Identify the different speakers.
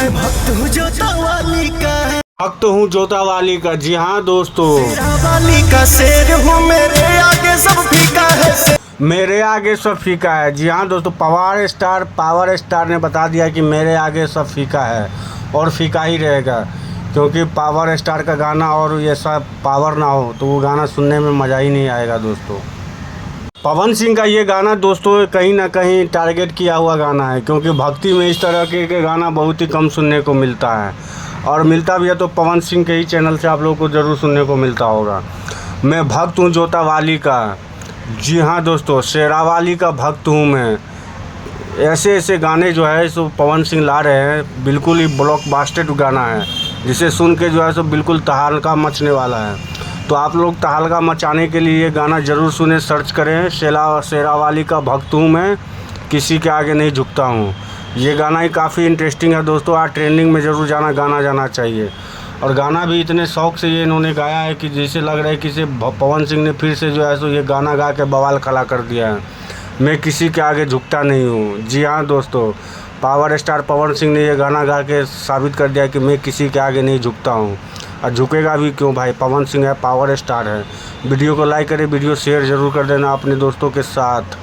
Speaker 1: मैं भक्त हूँ जोता वाली का,
Speaker 2: भक्त हूँ जोता वाली का। जी हाँ दोस्तों,
Speaker 1: वाली का शेर हूँ, मेरे आगे सब फीका है,
Speaker 2: मेरे आगे सब फीका है। जी हाँ दोस्तों, पावर स्टार ने बता दिया कि मेरे आगे सब फीका है और फीका ही रहेगा, क्योंकि पावर स्टार का गाना और ये सब पावर ना हो तो वो गाना सुनने में मज़ा ही नहीं आएगा दोस्तों। पवन सिंह का ये गाना दोस्तों कहीं ना कहीं टारगेट किया हुआ गाना है, क्योंकि भक्ति में इस तरह के गाना बहुत ही कम सुनने को मिलता है, और मिलता भी है तो पवन सिंह के ही चैनल से आप लोगों को ज़रूर सुनने को मिलता होगा। मैं भक्त हूँ जोता वाली का। जी हाँ दोस्तों, शेरावाली का भक्त हूँ मैं। ऐसे ऐसे गाने जो है सो पवन सिंह ला रहे हैं, बिल्कुल ही ब्लॉकबस्टर गाना है, जिसे सुन के जो है सो बिल्कुल तहलका मचने वाला है। तो आप लोग तहलका मचाने के लिए ये गाना ज़रूर सुने, सर्च करें, शेरावाली का भक्त हूँ मैं, किसी के आगे नहीं झुकता हूँ। ये गाना ही काफ़ी इंटरेस्टिंग है दोस्तों, आज ट्रेंडिंग में ज़रूर गाना जाना चाहिए। और गाना भी इतने शौक़ से ये इन्होंने गाया है कि जैसे लग रहा है कि पवन सिंह ने फिर से जो है सो ये गाना गा के बवाल खड़ा कर दिया है। मैं किसी के आगे झुकता नहीं हूँ। जी हाँ दोस्तों, पावर स्टार पवन सिंह ने ये गाना गा के साबित कर दिया कि मैं किसी के आगे नहीं झुकता हूँ, और झुकेगा भी क्यों भाई, पवन सिंह है, पावर स्टार है। वीडियो को लाइक करें, वीडियो शेयर ज़रूर कर देना अपने दोस्तों के साथ।